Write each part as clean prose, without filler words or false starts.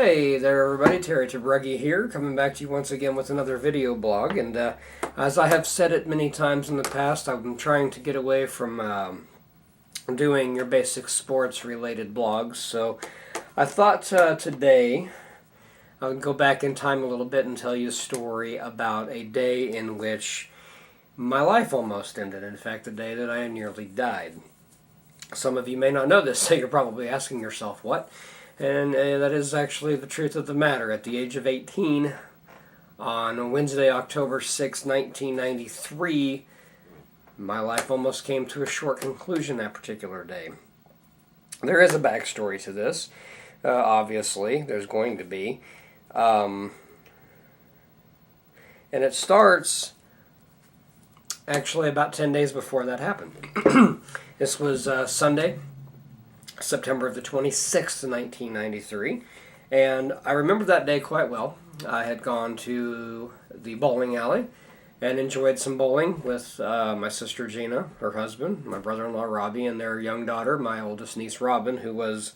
Hey there everybody, Terry Tabruggy here, coming back to you once again with another video blog. And as I have said it many times in the past, I've been trying to get away from doing your basic sports related blogs. So I thought today I would go back in time a little bit and tell you a story about a day in which my life almost ended. In fact, the day that I nearly died. Some of you may not know this, so you're probably asking yourself, what? And that is actually the truth of the matter. At the age of 18, on Wednesday, October 6, 1993, my life almost came to a short conclusion that particular day. There is a backstory to this, obviously. There's going to be. And it starts actually about 10 days before that happened. This was Sunday, September the 26th, 1993, and I remember that day quite well. I had gone to the bowling alley and enjoyed some bowling with my sister Gina, her husband, my brother-in-law Robbie, and their young daughter, my oldest niece Robin, who was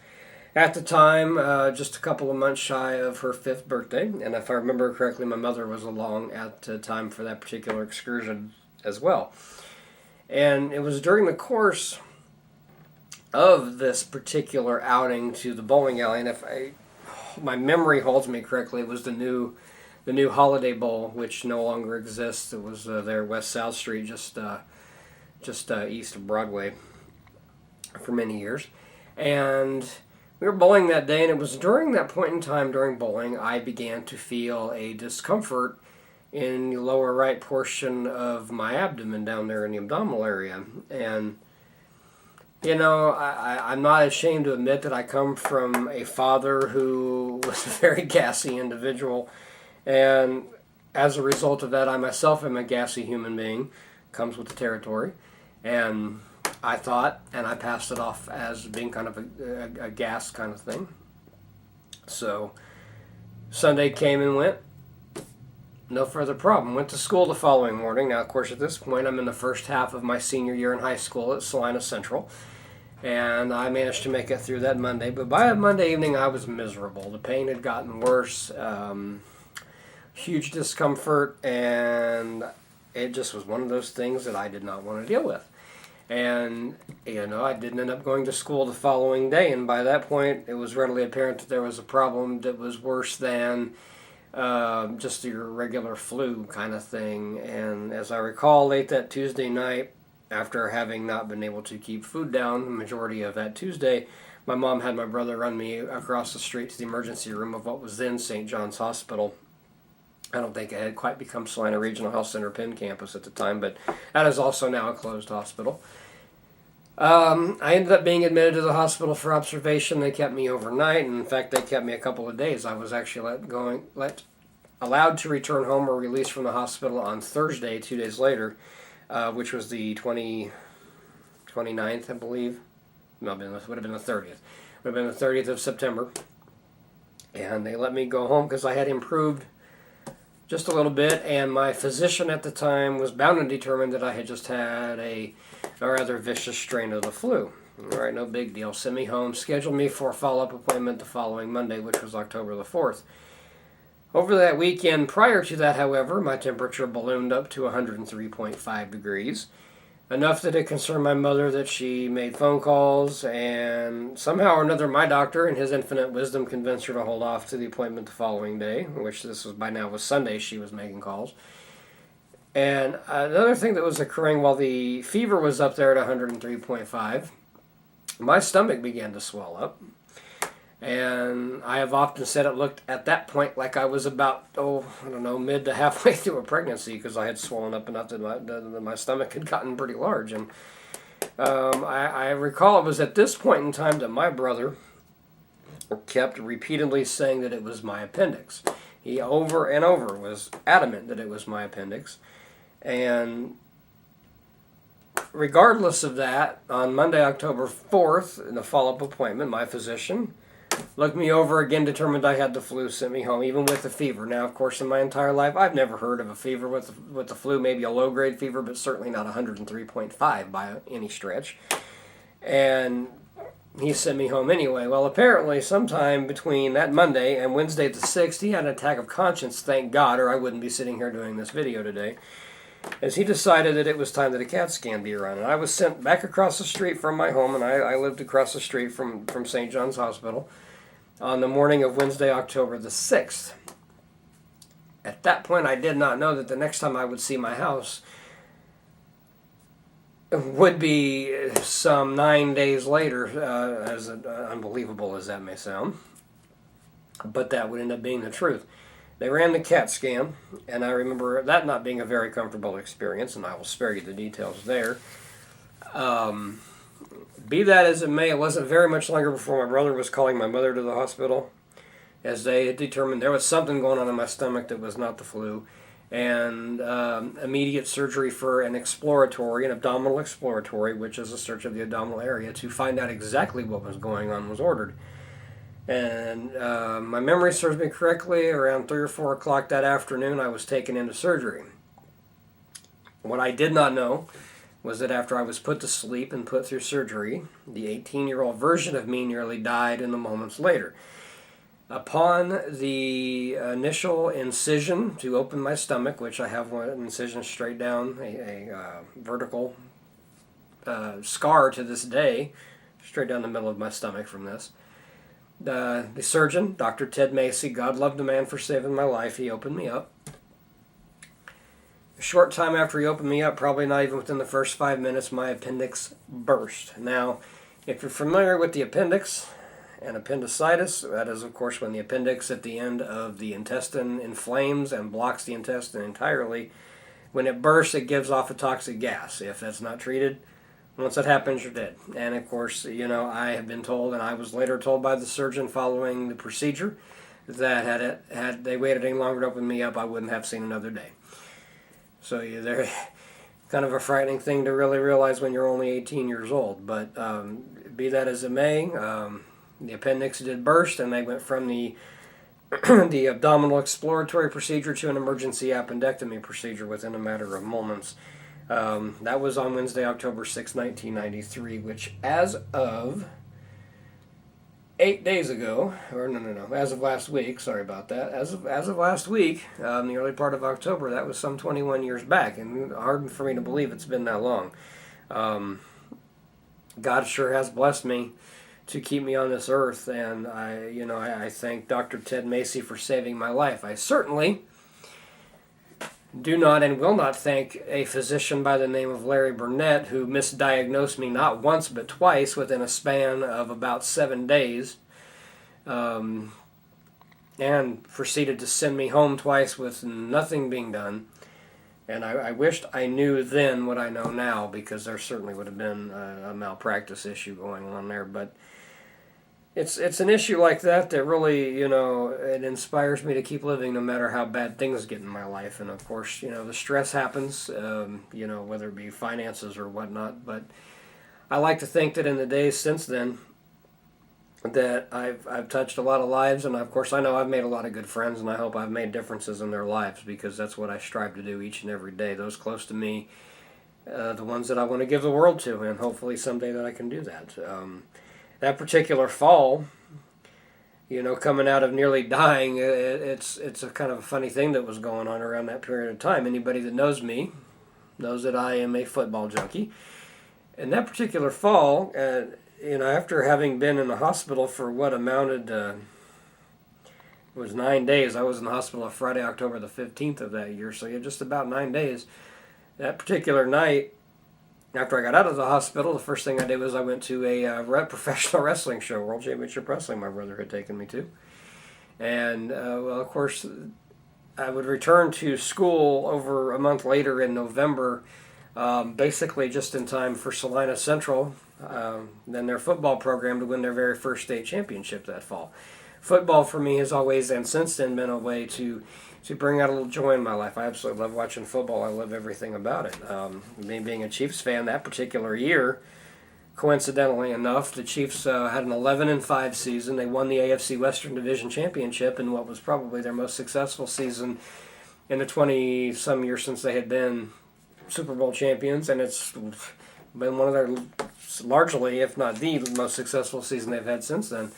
at the time just a couple of months shy of her 5th birthday. And if I remember correctly, my mother was along at the time for that particular excursion as well. And it was during the course of this particular outing to the bowling alley, and if my memory holds me correctly, it was the new Holiday Bowl, which no longer exists. It was there West South Street, just east of Broadway, for many years. And we were bowling that day, and it was during that point in time during bowling I began to feel a discomfort in the lower right portion of my abdomen, down there in the abdominal area. And you know, I'm not ashamed to admit that I come from a father who was a very gassy individual, and as a result of that, I myself am a gassy human being. Comes with the territory, and I thought, and I passed it off as being kind of a gas kind of thing. So Sunday came and went. No further problem. Went to school the following morning. Now, of course, at this point, I'm in the first half of my senior year in high school at Salina Central. And I managed to make it through that Monday. But by Monday evening, I was miserable. The pain had gotten worse. Huge discomfort. And it just was one of those things that I did not want to deal with. And, you know, I didn't end up going to school the following day. And by that point, it was readily apparent that there was a problem that was worse than just your regular flu kind of thing. And as I recall, late that Tuesday night, after having not been able to keep food down the majority of that Tuesday, my mom had my brother run me across the street to the emergency room of what was then St. John's Hospital. I don't think it had quite become Salina Regional Health Center Penn campus at the time, but that is also now a closed hospital. I ended up being admitted to the hospital for observation. They kept me overnight, and in fact, they kept me a couple of days. I was actually allowed to return home or released from the hospital on Thursday, 2 days later, which was the 29th, I believe. No, it would have been the 30th. It would have been the 30th of September. And they let me go home because I had improved just a little bit, and my physician at the time was bound and determined that I had just had a rather vicious strain of the flu. All right, no big deal. Sent me home, scheduled me for a follow-up appointment the following Monday, which was October the 4th. Over that weekend prior to that, however, my temperature ballooned up to 103.5 degrees, enough that it concerned my mother that she made phone calls, and somehow or another my doctor, in his infinite wisdom, convinced her to hold off to the appointment the following day, which this was by now was Sunday she was making calls. And another thing that was occurring while the fever was up there at 103.5, my stomach began to swell up. And I have often said it looked at that point like I was about, mid to halfway through a pregnancy, because I had swollen up enough that my stomach had gotten pretty large. And I recall it was at this point in time that my brother kept repeatedly saying that it was my appendix. He over and over was adamant that it was my appendix. And regardless of that, on Monday, October 4th, in the follow-up appointment, my physician looked me over again, determined I had the flu, sent me home, even with the fever. Now, of course, in my entire life, I've never heard of a fever with the flu, maybe a low-grade fever, but certainly not 103.5 by any stretch. And he sent me home anyway. Well, apparently sometime between that Monday and Wednesday the 6th, he had an attack of conscience, thank God, or I wouldn't be sitting here doing this video today, as he decided that it was time that a CAT scan be run. And I was sent back across the street from my home, and I lived across the street from St. John's Hospital, on the morning of Wednesday, October the 6th. At that point, I did not know that the next time I would see my house would be some 9 days later, as unbelievable as that may sound. But that would end up being the truth. They ran the CAT scan, and I remember that not being a very comfortable experience, and I will spare you the details there. Be that as it may, it wasn't very much longer before my brother was calling my mother to the hospital, as they had determined there was something going on in my stomach that was not the flu, and immediate surgery for an abdominal exploratory, which is a search of the abdominal area to find out exactly what was going on, was ordered. And my memory serves me correctly, around 3 or 4 o'clock that afternoon, I was taken into surgery. What I did not know was that after I was put to sleep and put through surgery, the 18-year-old version of me nearly died in the moments later. Upon the initial incision to open my stomach, which I have one incision straight down, a vertical scar to this day, straight down the middle of my stomach from this, the surgeon, Dr. Ted Macy, God love the man for saving my life, he opened me up. A short time after he opened me up, probably not even within the first 5 minutes, my appendix burst. Now, if you're familiar with the appendix and appendicitis, that is, of course, when the appendix at the end of the intestine inflames and blocks the intestine entirely. When it bursts, it gives off a toxic gas. If that's not treated, once that happens, you're dead. And, of course, I have been told, and I was later told by the surgeon following the procedure, that had they waited any longer to open me up, I wouldn't have seen another day. So they're kind of a frightening thing to really realize when you're only 18 years old. But be that as it may, the appendix did burst, and they went from the the abdominal exploratory procedure to an emergency appendectomy procedure within a matter of moments. That was on Wednesday, October 6, 1993, which as of 8 days ago, or no, as of last week, sorry about that, as of last week, in the early part of October, that was some 21 years back, and hard for me to believe it's been that long. God sure has blessed me to keep me on this earth, and I thank Dr. Ted Macy for saving my life. I certainly do not and will not thank a physician by the name of Larry Burnett, who misdiagnosed me not once but twice within a span of about 7 days, and proceeded to send me home twice with nothing being done. And I wished I knew then what I know now, because there certainly would have been a malpractice issue going on there. But it's an issue like that really, it inspires me to keep living no matter how bad things get in my life. And of course, the stress happens, whether it be finances or whatnot. But I like to think that in the days since then, that I've touched a lot of lives, and of course I know I've made a lot of good friends, and I hope I've made differences in their lives, because that's what I strive to do each and every day. Those close to me, the ones that I want to give the world to, and hopefully someday that I can do that. That particular fall, coming out of nearly dying, it's a kind of a funny thing that was going on around that period of time. Anybody that knows me knows that I am a football junkie. And that particular fall, after having been in the hospital for what amounted to, it was 9 days. I was in the hospital on Friday, October the 15th of that year, so just about 9 days. That particular night, after I got out of the hospital, the first thing I did was I went to a professional wrestling show, World Championship Wrestling, my brother had taken me to. And, of course, I would return to school over a month later in November, basically just in time for Salina Central, then their football program, to win their very first state championship that fall. Football for me has always, and since then, been a way to bring out a little joy in my life. I absolutely love watching football. I love everything about it. Me being a Chiefs fan, that particular year, coincidentally enough, the Chiefs had an 11-5 season. They won the AFC Western Division Championship in what was probably their most successful season in the 20-some years since they had been Super Bowl champions, and it's been one of their largely, if not the most successful season they've had since then.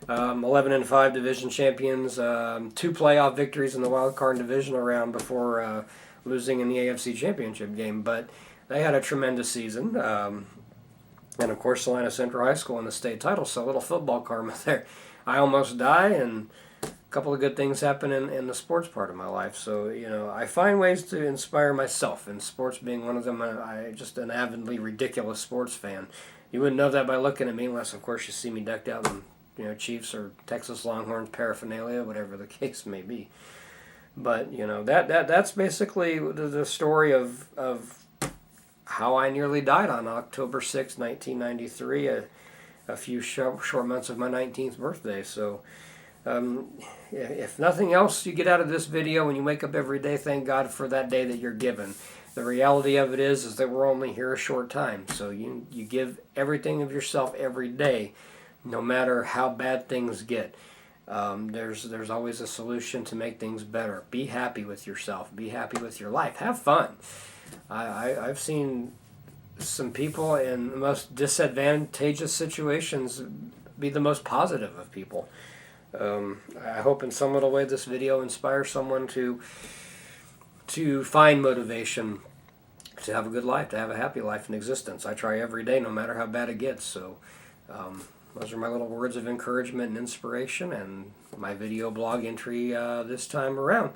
11-5 division champions, 2 playoff victories in the wild card divisional round before losing in the AFC Championship game. But they had a tremendous season. And of course, Salina Central High School in the state title, so a little football karma there. I almost die, and a couple of good things happen in the sports part of my life. So, you know, I find ways to inspire myself, and sports being one of them. I just an avidly ridiculous sports fan. You wouldn't know that by looking at me, unless, of course, you see me decked out in, you know, Chiefs or Texas Longhorns paraphernalia, whatever the case may be. But, you know, that's basically the story of how I nearly died on October 6, 1993, a few short months of my 19th birthday. So, if nothing else you get out of this video when you wake up every day, thank God for that day that you're given. The reality of it is that we're only here a short time. So you give everything of yourself every day, no matter how bad things get. There's always a solution to make things better. Be happy with yourself. Be happy with your life. Have fun. I've seen some people in the most disadvantageous situations be the most positive of people. I hope in some little way this video inspires someone to find motivation to have a good life, to have a happy life in existence. I try every day, no matter how bad it gets. So those are my little words of encouragement and inspiration, and my video blog entry this time around.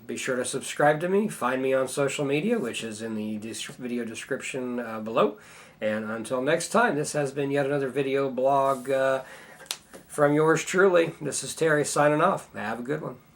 Be sure to subscribe to me. Find me on social media, which is in the video description below. And until next time, this has been yet another video blog from yours truly. This is Terry signing off. Have a good one.